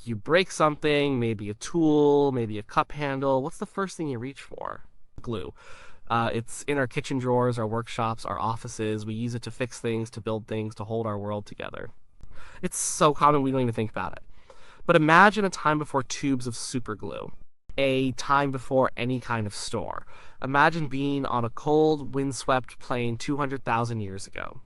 You break something, maybe a tool, maybe a cup handle. What's the first thing you reach for? Glue. It's in our kitchen drawers, our workshops, our offices. We use it to fix things, to build things, to hold our world together. It's so common we don't even think about it. But imagine a time before tubes of superglue, a time before any kind of store. Imagine being on a cold, windswept plain 200,000 years ago.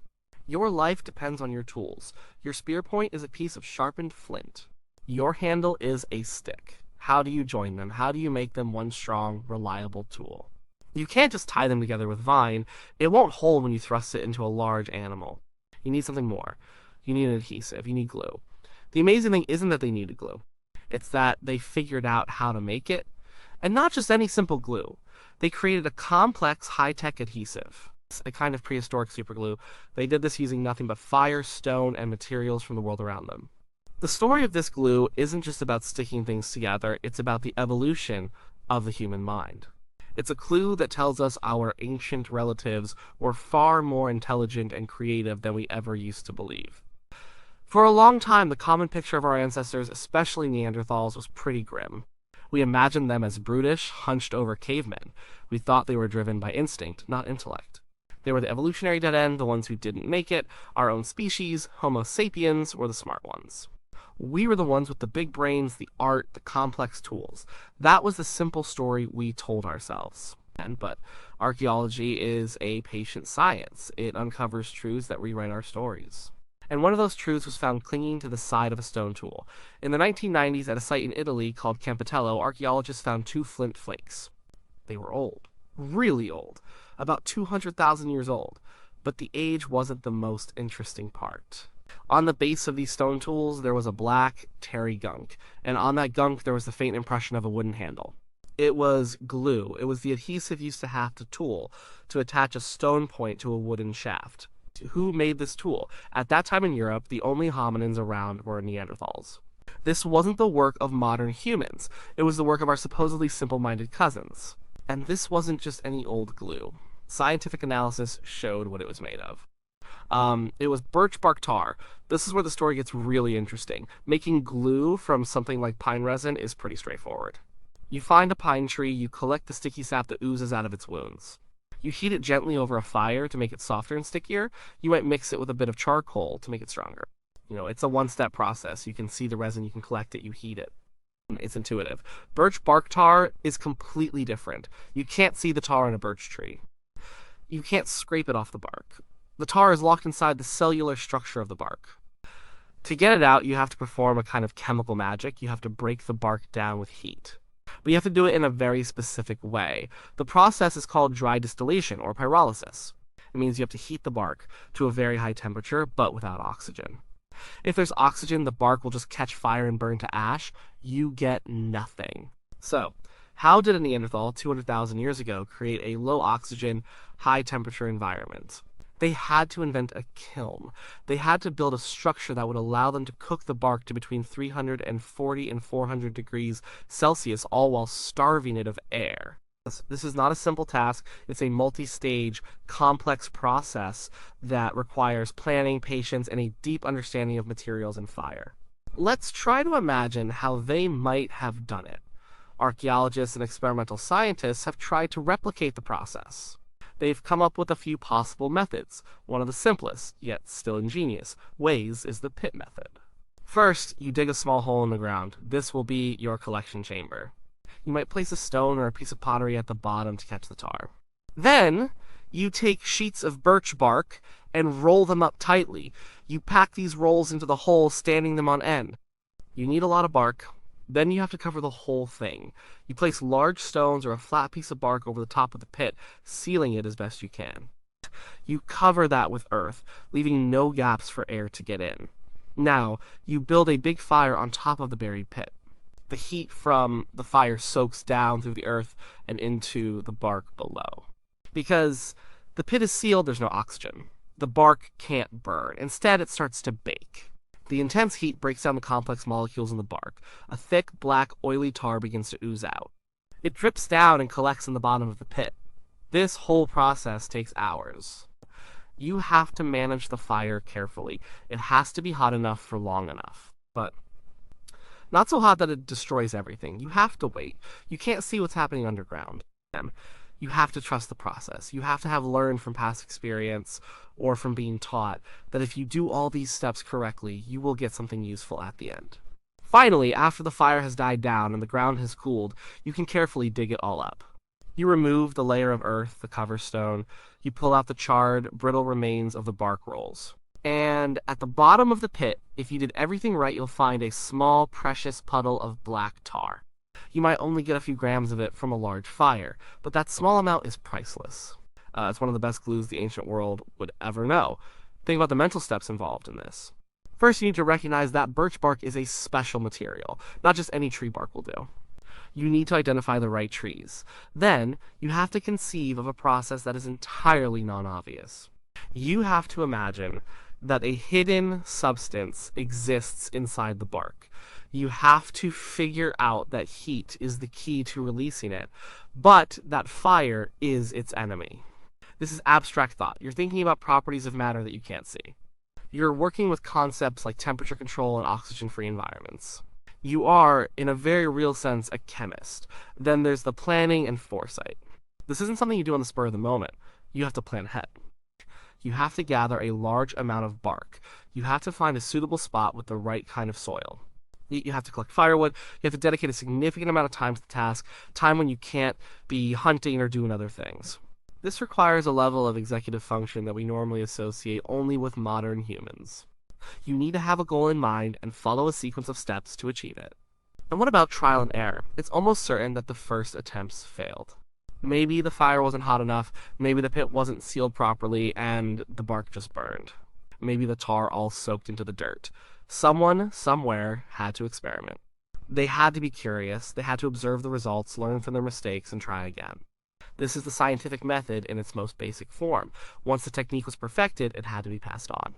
Your life depends on your tools. Your spear point is a piece of sharpened flint. Your handle is a stick. How do you join them? How do you make them one strong, reliable tool? You can't just tie them together with vine. It won't hold when you thrust it into a large animal. You need something more. You need an adhesive. You need glue. The amazing thing isn't that they needed glue. It's that they figured out how to make it. And not just any simple glue. They created a complex, high-tech adhesive, a kind of prehistoric superglue. They did this using nothing but fire, stone, and materials from the world around them. The story of this glue isn't just about sticking things together, it's about the evolution of the human mind. It's a clue that tells us our ancient relatives were far more intelligent and creative than we ever used to believe. For a long time, the common picture of our ancestors, especially Neanderthals, was pretty grim. We imagined them as brutish, hunched-over cavemen. We thought they were driven by instinct, not intellect. They were the evolutionary dead end, the ones who didn't make it. Our own species, Homo sapiens, were the smart ones. We were the ones with the big brains, the art, the complex tools. That was the simple story we told ourselves. But archaeology is a patient science. It uncovers truths that rewrite our stories. And one of those truths was found clinging to the side of a stone tool. In the 1990s, at a site in Italy called Campitello, archaeologists found two flint flakes. They were old. Really old. About 200,000 years old. But the age wasn't the most interesting part. On the base of these stone tools, there was a black, tarry gunk, and on that gunk there was the faint impression of a wooden handle. It was glue. It was the adhesive used to haft a tool, to attach a stone point to a wooden shaft. Who made this tool? At that time in Europe, the only hominins around were Neanderthals. This wasn't the work of modern humans. It was the work of our supposedly simple-minded cousins. And this wasn't just any old glue. Scientific analysis showed what it was made of. It was birch bark tar. This is where the story gets really interesting. Making glue from something like pine resin is pretty straightforward. You find a pine tree, you collect the sticky sap that oozes out of its wounds. You heat it gently over a fire to make it softer and stickier. You might mix it with a bit of charcoal to make it stronger. It's a one-step process. You can see the resin, you can collect it, you heat it. It's intuitive. Birch bark tar is completely different. You can't see the tar in a birch tree. You can't scrape it off the bark. The tar is locked inside the cellular structure of the bark. To get it out, you have to perform a kind of chemical magic. You have to break the bark down with heat. But you have to do it in a very specific way. The process is called dry distillation, or pyrolysis. It means you have to heat the bark to a very high temperature, but without oxygen. If there's oxygen, the bark will just catch fire and burn to ash. You get nothing. So, how did a Neanderthal 200,000 years ago create a low-oxygen, high-temperature environment? They had to invent a kiln. They had to build a structure that would allow them to cook the bark to between 340 and 400 degrees Celsius, all while starving it of air. This is not a simple task. It's a multi-stage, complex process that requires planning, patience, and a deep understanding of materials and fire. Let's try to imagine how they might have done it. Archaeologists and experimental scientists have tried to replicate the process. They've come up with a few possible methods. One of the simplest, yet still ingenious, ways is the pit method. First, you dig a small hole in the ground. This will be your collection chamber. You might place a stone or a piece of pottery at the bottom to catch the tar. Then, you take sheets of birch bark and roll them up tightly. You pack these rolls into the hole, standing them on end. You need a lot of bark. Then you have to cover the whole thing. You place large stones or a flat piece of bark over the top of the pit, sealing it as best you can. You cover that with earth, leaving no gaps for air to get in. Now, you build a big fire on top of the buried pit. The heat from the fire soaks down through the earth and into the bark below. Because the pit is sealed, there's no oxygen. The bark can't burn. Instead, it starts to bake. The intense heat breaks down the complex molecules in the bark. A thick, black, oily tar begins to ooze out. It drips down and collects in the bottom of the pit. This whole process takes hours. You have to manage the fire carefully. It has to be hot enough for long enough. But Not so hot that it destroys everything. You have to wait. You can't see what's happening underground. You have to trust the process. You have to have learned from past experience or from being taught that if you do all these steps correctly, you will get something useful at the end. Finally, after the fire has died down and the ground has cooled, you can carefully dig it all up. You remove the layer of earth, the cover stone. You pull out the charred, brittle remains of the bark rolls. And at the bottom of the pit, if you did everything right, you'll find a small, precious puddle of black tar. You might only get a few grams of it from a large fire, but that small amount is priceless. It's one of the best glues the ancient world would ever know. Think about the mental steps involved in this. First, you need to recognize that birch bark is a special material. Not just any tree bark will do. You need to identify the right trees. Then, you have to conceive of a process that is entirely non-obvious. You have to imagine that a hidden substance exists inside the bark. You have to figure out that heat is the key to releasing it, but that fire is its enemy. This is abstract thought. You're thinking about properties of matter that you can't see. You're working with concepts like temperature control and oxygen-free environments. You are, in a very real sense, a chemist. Then there's the planning and foresight. This isn't something you do on the spur of the moment. You have to plan ahead. You have to gather a large amount of bark. You have to find a suitable spot with the right kind of soil. You have to collect firewood. You have to dedicate a significant amount of time to the task, time when you can't be hunting or doing other things. This requires a level of executive function that we normally associate only with modern humans. You need to have a goal in mind and follow a sequence of steps to achieve it. And what about trial and error? It's almost certain that the first attempts failed. Maybe the fire wasn't hot enough, maybe the pit wasn't sealed properly, and the bark just burned. Maybe the tar all soaked into the dirt. Someone, somewhere, had to experiment. They had to be curious, they had to observe the results, learn from their mistakes, and try again. This is the scientific method in its most basic form. Once the technique was perfected, it had to be passed on.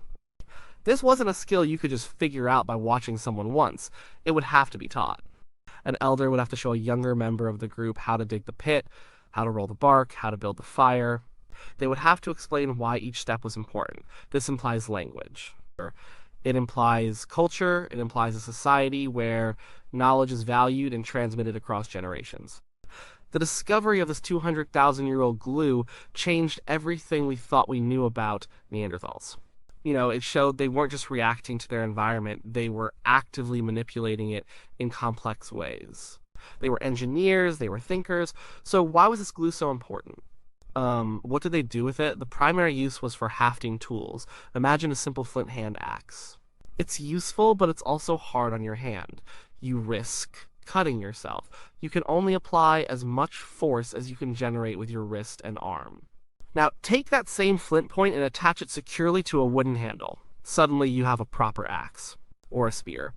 This wasn't a skill you could just figure out by watching someone once. It would have to be taught. An elder would have to show a younger member of the group how to dig the pit, how to roll the bark, how to build the fire. They would have to explain why each step was important. This implies language. It implies culture. It implies a society where knowledge is valued and transmitted across generations. The discovery of this 200,000-year-old glue changed everything we thought we knew about Neanderthals. It showed they weren't just reacting to their environment, they were actively manipulating it in complex ways. They were engineers, they were thinkers, so why was this glue so important? What did they do with it? The primary use was for hafting tools. Imagine a simple flint hand axe. It's useful, but it's also hard on your hand. You risk cutting yourself. You can only apply as much force as you can generate with your wrist and arm. Now, take that same flint point and attach it securely to a wooden handle. Suddenly, you have a proper axe, or a spear.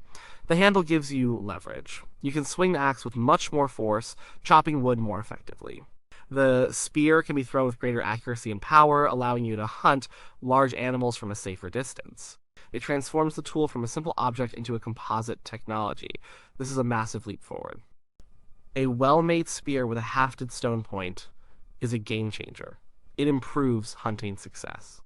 The handle gives you leverage. You can swing the axe with much more force, chopping wood more effectively. The spear can be thrown with greater accuracy and power, allowing you to hunt large animals from a safer distance. It transforms the tool from a simple object into a composite technology. This is a massive leap forward. A well-made spear with a hafted stone point is a game changer. It improves hunting success.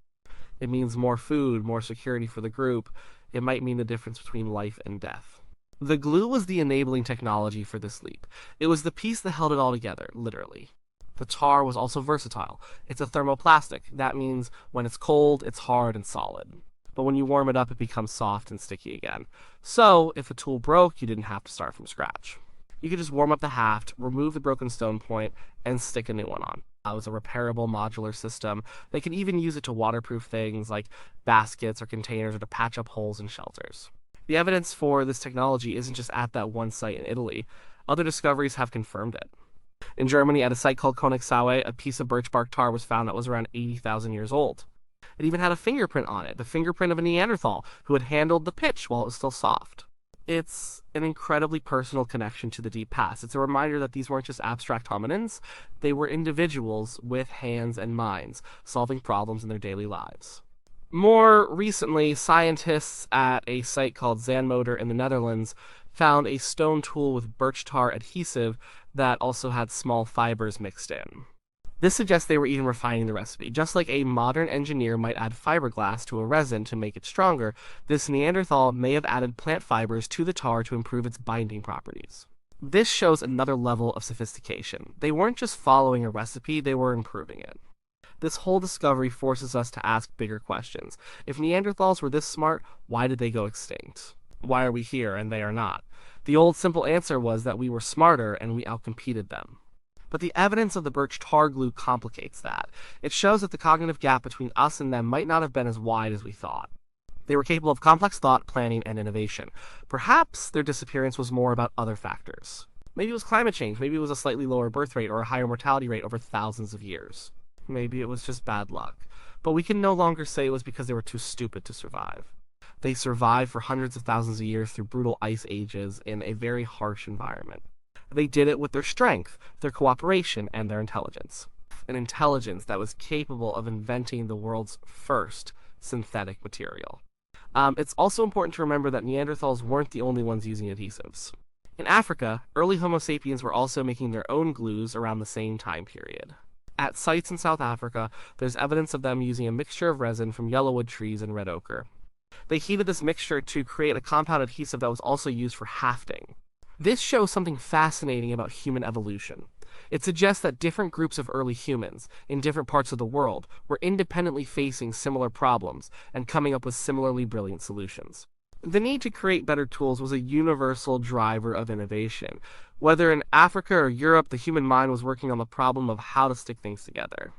It means more food, more security for the group. It might mean the difference between life and death. The glue was the enabling technology for this leap. It was the piece that held it all together, literally. The tar was also versatile. It's a thermoplastic. That means when it's cold, it's hard and solid. But when you warm it up, it becomes soft and sticky again. So, if a tool broke, you didn't have to start from scratch. You could just warm up the haft, remove the broken stone point, and stick a new one on. It was a repairable modular system. They could even use it to waterproof things like baskets or containers or to patch up holes in shelters. The evidence for this technology isn't just at that one site in Italy. Other discoveries have confirmed it. In Germany, at a site called Königsaue, a piece of birch bark tar was found that was around 80,000 years old. It even had a fingerprint on it, the fingerprint of a Neanderthal who had handled the pitch while it was still soft. It's an incredibly personal connection to the deep past. It's a reminder that these weren't just abstract hominins, they were individuals with hands and minds, solving problems in their daily lives. More recently, scientists at a site called Zandmotor in the Netherlands found a stone tool with birch tar adhesive that also had small fibers mixed in. This suggests they were even refining the recipe. Just like a modern engineer might add fiberglass to a resin to make it stronger, this Neanderthal may have added plant fibers to the tar to improve its binding properties. This shows another level of sophistication. They weren't just following a recipe, they were improving it. This whole discovery forces us to ask bigger questions. If Neanderthals were this smart, why did they go extinct? Why are we here and they are not? The old simple answer was that we were smarter and we outcompeted them. But the evidence of the birch tar glue complicates that. It shows that the cognitive gap between us and them might not have been as wide as we thought. They were capable of complex thought, planning, and innovation. Perhaps their disappearance was more about other factors. Maybe it was climate change, maybe it was a slightly lower birth rate or a higher mortality rate over thousands of years. Maybe it was just bad luck. But we can no longer say it was because they were too stupid to survive. They survived for hundreds of thousands of years through brutal ice ages in a very harsh environment. They did it with their strength, their cooperation, and their intelligence. An intelligence that was capable of inventing the world's first synthetic material. It's also important to remember that Neanderthals weren't the only ones using adhesives. In Africa, early Homo sapiens were also making their own glues around the same time period. At sites in South Africa, there's evidence of them using a mixture of resin from yellowwood trees and red ochre. They heated this mixture to create a compound adhesive that was also used for hafting. This shows something fascinating about human evolution. It suggests that different groups of early humans, in different parts of the world, were independently facing similar problems and coming up with similarly brilliant solutions. The need to create better tools was a universal driver of innovation. Whether in Africa or Europe, the human mind was working on the problem of how to stick things together.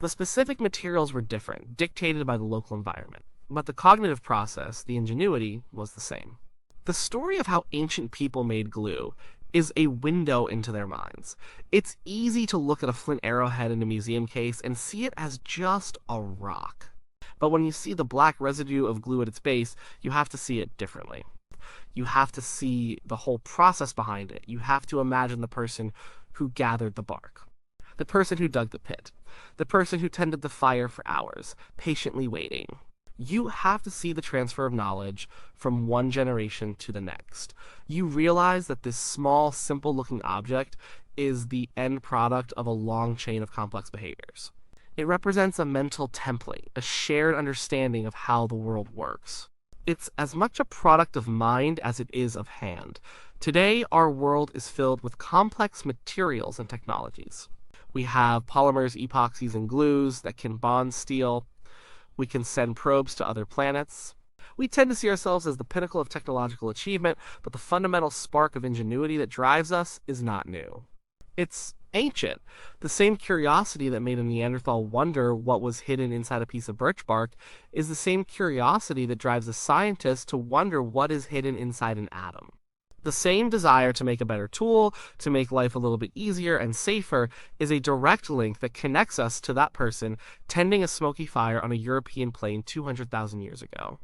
The specific materials were different, dictated by the local environment, but the cognitive process, the ingenuity, was the same. The story of how ancient people made glue is a window into their minds. It's easy to look at a flint arrowhead in a museum case and see it as just a rock. But when you see the black residue of glue at its base, you have to see it differently. You have to see the whole process behind it. You have to imagine the person who gathered the bark, the person who dug the pit, the person who tended the fire for hours, patiently waiting. You have to see the transfer of knowledge from one generation to the next. You realize that this small, simple-looking object is the end product of a long chain of complex behaviors. It represents a mental template, a shared understanding of how the world works. It's as much a product of mind as it is of hand. Today, our world is filled with complex materials and technologies. We have polymers, epoxies, and glues that can bond steel. We can send probes to other planets. We tend to see ourselves as the pinnacle of technological achievement, but the fundamental spark of ingenuity that drives us is not new. It's ancient. The same curiosity that made a Neanderthal wonder what was hidden inside a piece of birch bark is the same curiosity that drives a scientist to wonder what is hidden inside an atom. The same desire to make a better tool, to make life a little bit easier and safer, is a direct link that connects us to that person tending a smoky fire on a European plain 200,000 years ago.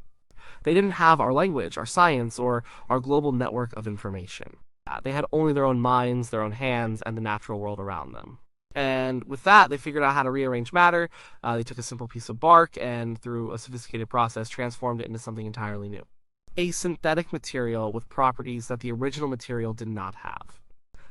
They didn't have our language, our science, or our global network of information. They had only their own minds, their own hands, and the natural world around them. And with that, they figured out how to rearrange matter. They took a simple piece of bark and, through a sophisticated process, transformed it into something entirely new. A synthetic material with properties that the original material did not have.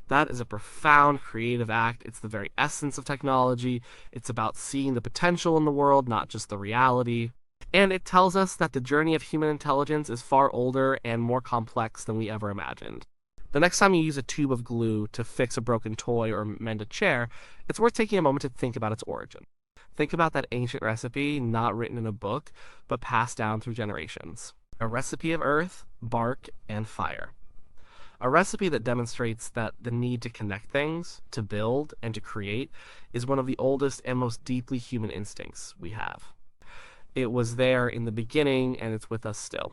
That is a profound creative act. It's the very essence of technology. It's about seeing the potential in the world, not just the reality. And it tells us that the journey of human intelligence is far older and more complex than we ever imagined. The next time you use a tube of glue to fix a broken toy or mend a chair, it's worth taking a moment to think about its origin. Think about that ancient recipe, not written in a book, but passed down through generations. A recipe of earth, bark, and fire. A recipe that demonstrates that the need to connect things, to build, and to create is one of the oldest and most deeply human instincts we have. It was there in the beginning, and it's with us still.